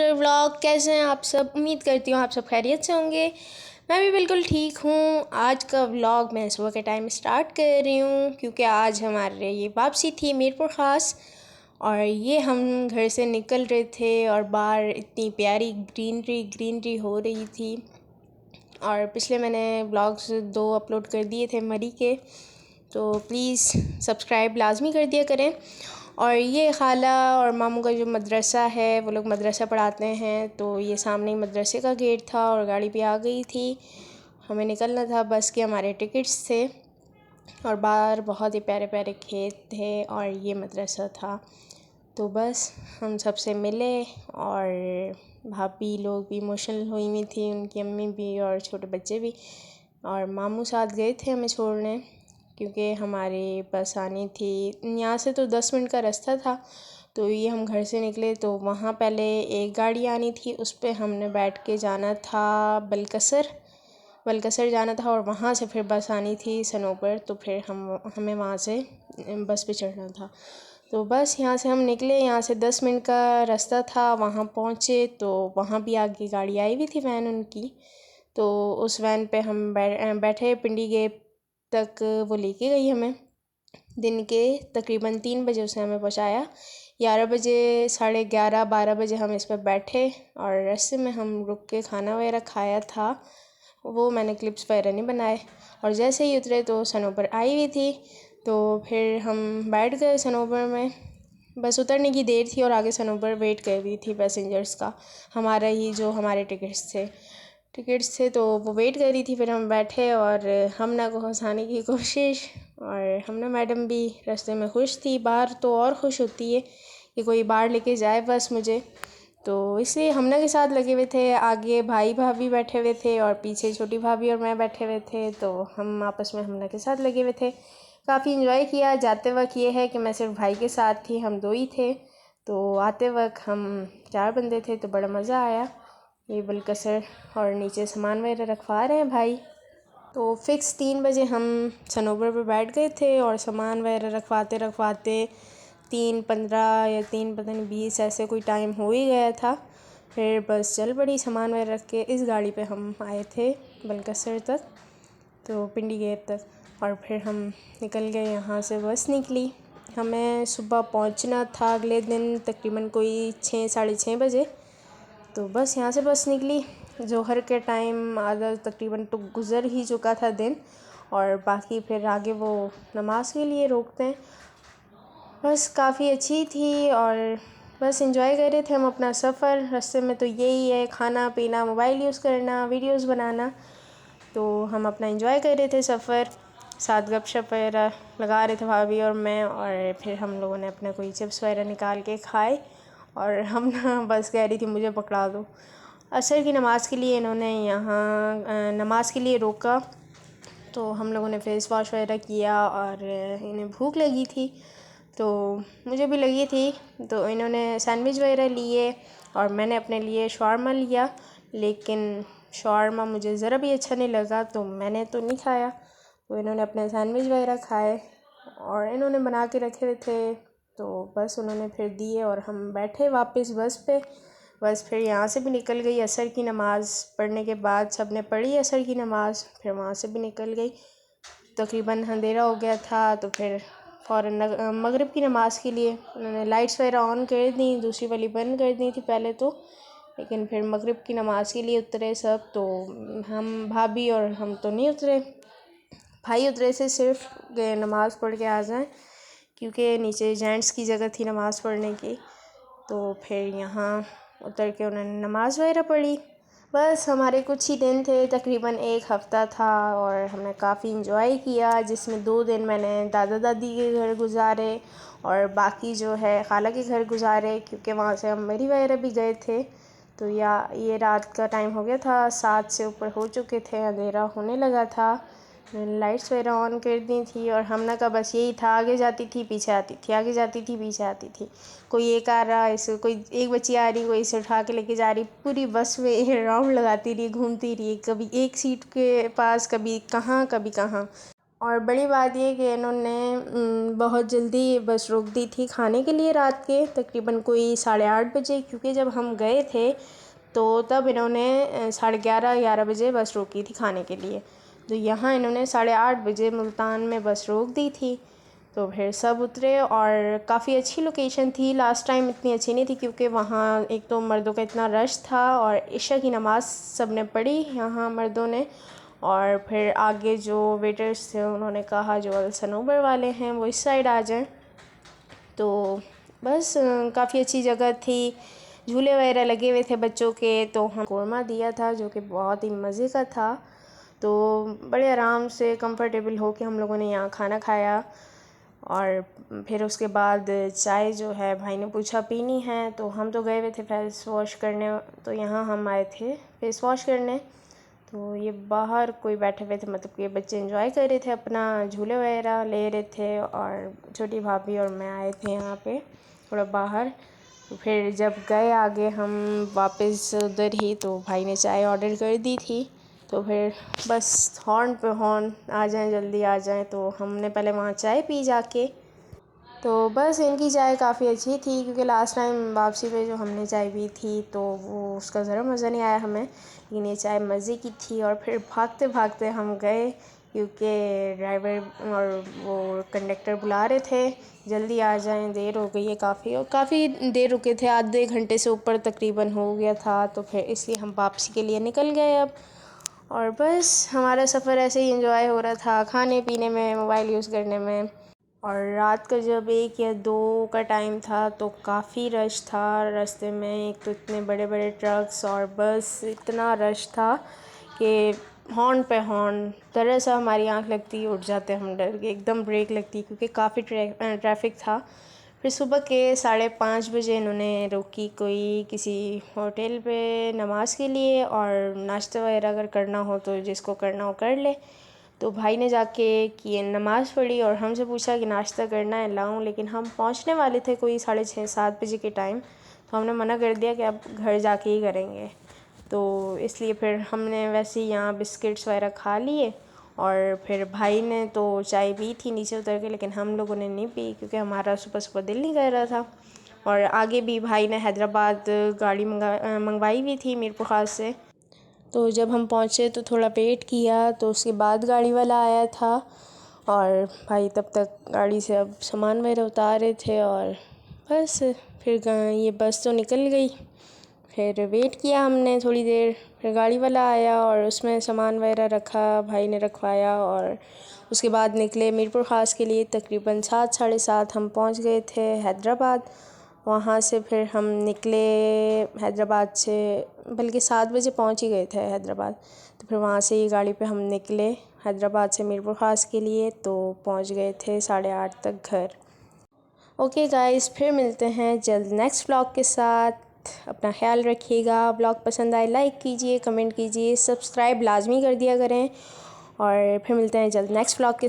Vlog कैसे हैं आप सब। उम्मीद करती हूँ आप सब खैरियत से होंगे। मैं भी बिल्कुल ठीक हूँ। आज का व्लॉग मैं सुबह के टाइम स्टार्ट कर रही हूँ क्योंकि आज हमारे ये वापसी थी मीरपुर ख़ास, और ये हम घर से निकल रहे थे और बाहर इतनी प्यारी ग्रीनरी हो रही थी। और पिछले मैंने व्लॉग्स 2 अपलोड कर दिए थे मरी के, तो प्लीज़ सब्सक्राइब लाजमी कर दिया करें। और ये खाला और मामू का जो मदरसा है, वो लोग मदरसा पढ़ाते हैं, तो ये सामने ही मदरसे का गेट था और गाड़ी भी आ गई थी। हमें निकलना था, बस के हमारे टिकट्स थे और बाहर बहुत ही प्यारे प्यारे खेत थे और ये मदरसा था। तो बस हम सबसे मिले और भाभी लोग भी इमोशनल हुई थी, उनकी अम्मी भी और छोटे बच्चे भी, और मामू साथ गए थे हमें छोड़ने क्योंकि हमारी बस आनी थी। यहाँ से तो 10 मिनट का रास्ता था, तो ये हम घर से निकले तो वहाँ पहले एक गाड़ी आनी थी, उस पर हमने बैठ के जाना था बलकसर जाना था, और वहाँ से फिर बस आनी थी सनोबर, तो फिर हमें वहाँ से बस पे चढ़ना था। तो बस यहाँ से हम निकले, यहाँ से 10 मिनट का रास्ता था। वहाँ पहुँचे तो वहाँ भी आगे गाड़ी आई हुई थी, वैन उनकी, तो उस वैन पे हम बैठे पिंडी गेट तक। वो लेके गई हमें दिन के तकरीबन 3 बजे, उसने हमें पहुँचाया। 11 बजे, 11:30, 12 बजे हम इस पर बैठे और रास्ते में हम रुक के खाना वगैरह खाया था। वो मैंने क्लिप्स वगैरह नहीं बनाए। और जैसे ही उतरे तो सनोबर आई हुई थी, तो फिर हम बैठ गए सनोबर में। बस उतरने की देर थी और आगे सनोबर वेट कर रही थी पैसेंजर्स का, हमारा ही जो हमारे टिकट्स थे तो वो वेट कर रही थी। फिर हम बैठे और हमना को हंसाने की कोशिश, और हमना मैडम भी रास्ते में खुश थी। बाहर तो और खुश होती है कि कोई बाहर लेके जाए बस मुझे, तो इसलिए हमना के साथ लगे हुए थे। आगे भाई भाभी बैठे हुए थे और पीछे छोटी भाभी और मैं बैठे हुए थे, तो हम आपस में हमना के साथ लगे हुए थे। काफ़ी इन्जॉय किया। जाते वक्त ये है कि मैं सिर्फ भाई के साथ थी, हम 2 ही थे, तो आते वक्त हम 4 बंदे थे, तो बड़ा मज़ा आया। ये बलकसर और नीचे सामान वगैरह रखवा रहे हैं भाई। तो फ़िक्स 3 बजे हम सनोबर पर बैठ गए थे और सामान वगैरह रखवाते 3:15 या 3 पता नहीं 20 ऐसे कोई टाइम हो ही गया था। फिर बस चल पड़ी, सामान वगैरह रख के। इस गाड़ी पे हम आए थे बलकसर तक, तो पिंडी गेट तक, और फिर हम निकल गए यहाँ से। बस निकली, हमें सुबह पहुँचना था अगले दिन तकरीबन कोई 6, 6:30 बजे। तो बस यहाँ से बस निकली जोहर के टाइम, आधा तकरीबन तो गुज़र ही चुका था दिन, और बाकी फिर आगे वो नमाज के लिए रोकते हैं। बस काफ़ी अच्छी थी और बस एंजॉय कर रहे थे हम अपना सफ़र। रास्ते में तो यही है, खाना पीना, मोबाइल यूज़ करना, वीडियोस बनाना, तो हम अपना एंजॉय कर रहे थे सफ़र। साथ गपशप वगैरह लगा रहे थे भाभी और मैं, और फिर हम लोगों ने अपना कोई चिप्स वगैरह निकाल के खाए। और हम ना बस कह रही थी मुझे पकड़ा दो। असर की नमाज़ के लिए इन्होंने यहाँ नमाज़ के लिए रोका, तो हम लोगों ने फ़ेस वॉश वगैरह किया और इन्हें भूख लगी थी, तो मुझे भी लगी थी, तो इन्होंने सैंडविच वगैरह लिए और मैंने अपने लिए शवारमा लिया। लेकिन शवारमा मुझे ज़रा भी अच्छा नहीं लगा, तो मैंने तो नहीं खाया। तो इन्होंने अपने सैंडविच वगैरह खाए और इन्होंने बना के रखे हुए थे, तो बस उन्होंने फिर दिए और हम बैठे वापस बस पे। बस फिर यहाँ से भी निकल गई। असर की नमाज़ पढ़ने के बाद सब ने पढ़ी असर की नमाज़, फिर वहाँ से भी निकल गई। तकरीबन अंधेरा हो गया था, तो फिर फ़ौरन मगरिब की नमाज़ के लिए उन्होंने लाइट्स वगैरह ऑन कर दी, दूसरी वाली बंद कर दी थी पहले तो, लेकिन फिर मगरिब की नमाज़ के लिए उतरे सब। तो हम भाभी और हम तो नहीं उतरे, भाई उतरे से सिर्फ नमाज़ पढ़ के आ जाएं, क्योंकि नीचे जेंट्स की जगह थी नमाज़ पढ़ने की। तो फिर यहाँ उतर के उन्होंने नमाज़ वगैरह पढ़ी। बस हमारे कुछ ही दिन थे, तकरीबन 1 हफ़्ता था, और हमने काफ़ी इंजॉय किया, जिसमें 2 दिन मैंने दादा दादी के घर गुजारे और बाकी जो है खाला के घर गुजारे, क्योंकि वहाँ से हम मरी वगैरह भी गए थे। तो ये रात का टाइम हो गया था, 7 से ऊपर हो चुके थे, अंधेरा होने लगा था। मैंने लाइट्स वगैरह ऑन कर दी थी और हमना का बस यही था, आगे जाती थी पीछे आती थी, आगे जाती थी पीछे आती थी। कोई एक आ रहा, इसे कोई एक बच्ची आ रही, कोई इसे उठा के लेके जा रही, पूरी बस में राउंड लगाती रही, घूमती रही, कभी एक सीट के पास, कभी कहाँ कभी कहाँ। और बड़ी बात ये कि इन्होंने बहुत जल्दी बस रोक दी थी खाने के लिए रात के तकरीबन कोई 8:30 बजे, क्योंकि जब हम गए थे तो तब इन्होंने 11:30 बजे बस रोकी थी खाने के लिए। तो यहाँ इन्होंने 8:30 बजे मुल्तान में बस रोक दी थी। तो फिर सब उतरे और काफ़ी अच्छी लोकेशन थी। लास्ट टाइम इतनी अच्छी नहीं थी क्योंकि वहाँ एक तो मर्दों का इतना रश था और इशा की नमाज़ सब ने पढ़ी यहाँ मर्दों ने। और फिर आगे जो वेटर्स थे उन्होंने कहा जो अल सनोबर वाले हैं वो इस साइड आ जाएं। तो बस काफ़ी अच्छी जगह थी, झूले वगैरह लगे हुए थे बच्चों के। तो हम कौरमा दिया था जो कि बहुत ही मज़े का था। तो बड़े आराम से कंफर्टेबल हो के हम लोगों ने यहाँ खाना खाया। और फिर उसके बाद चाय जो है भाई ने पूछा पीनी है, तो हम तो गए हुए थे फेस वॉश करने। तो यहाँ हम आए थे फेस वॉश करने। तो ये बाहर कोई बैठे हुए थे, मतलब कि बच्चे एंजॉय कर रहे थे, अपना झूले वगैरह ले रहे थे। और छोटी भाभी और मैं आए थे यहाँ पे थोड़ा बाहर। तो फिर जब गए आगे हम वापस उधर ही, तो भाई ने चाय ऑर्डर कर दी थी। तो फिर बस हॉर्न पे हॉर्न, आ जाएं जल्दी आ जाएं। तो हमने पहले वहाँ चाय पी जाके। तो बस इनकी चाय काफ़ी अच्छी थी क्योंकि लास्ट टाइम वापसी पे जो हमने चाय पी थी तो वो उसका ज़रा मज़ा नहीं आया हमें, लेकिन ये चाय मज़े की थी। और फिर भागते भागते हम गए क्योंकि ड्राइवर और वो कंडक्टर बुला रहे थे जल्दी आ जाएं, देर हो गई है काफ़ी। और काफ़ी देर रुके थे, आधे घंटे से ऊपर तकरीबन हो गया था। तो फिर इसलिए हम वापसी के लिए निकल गए अब। और बस हमारा सफ़र ऐसे ही एंजॉय हो रहा था, खाने पीने में, मोबाइल यूज़ करने में। और रात का जब 1 या 2 का टाइम था तो काफ़ी रश था रास्ते में। एक तो इतने बड़े बड़े ट्रक्स और बस, इतना रश था कि हॉर्न पे हॉर्न, ज़रा सा हमारी आंख लगती उठ जाते हम डर के, एकदम ब्रेक लगती क्योंकि काफ़ी ट्रैफिक था। फिर सुबह के 5:30 बजे इन्होंने रोकी कोई किसी होटल पे नमाज़ के लिए, और नाश्ता वगैरह अगर करना हो तो जिसको करना हो कर ले। तो भाई ने जाके कि नमाज़ पढ़ी और हमसे पूछा कि नाश्ता करना है लाऊं, लेकिन हम पहुंचने वाले थे कोई 6:30-7 बजे के टाइम। तो हमने मना कर दिया कि अब घर जाके ही करेंगे। तो इसलिए फिर हमने वैसे ही यहाँ बिस्किट्स वगैरह खा लिए। और फिर भाई ने तो चाय पी थी नीचे उतर के, लेकिन हम लोगों ने नहीं पी क्योंकि हमारा सुबह सुबह दिल नहीं कर रहा था। और आगे भी भाई ने हैदराबाद गाड़ी मंगवाई हुई थी मीरपुर ख़ास से। तो जब हम पहुँचे तो थोड़ा वेट किया, तो उसके बाद गाड़ी वाला आया था। और भाई तब तक गाड़ी से अब सामान वगैरह उतार रहे थे। और बस फिर ये बस तो निकल गई। फिर वेट किया हमने थोड़ी देर, फिर गाड़ी वाला आया और उसमें सामान वगैरह रखा, भाई ने रखवाया। और उसके बाद निकले मीरपुर ख़ास के लिए। तकरीबन 7-7:30 हम पहुंच गए थे हैदराबाद। वहाँ से फिर हम निकले हैदराबाद से, बल्कि 7 बजे पहुँच ही गए थे हैदराबाद। तो फिर वहाँ से ही गाड़ी पे हम निकले हैदराबाद से मीरपुर ख़ास के लिए। तो पहुँच गए थे 8:30 तक घर। ओके गाइस, फिर मिलते हैं जल्द नेक्स्ट व्लॉग के साथ। अपना ख्याल रखिएगा। व्लॉग पसंद आए लाइक कीजिए, कमेंट कीजिए, सब्सक्राइब लाजमी कर दिया करें। और फिर मिलते हैं जल्द नेक्स्ट व्लॉग के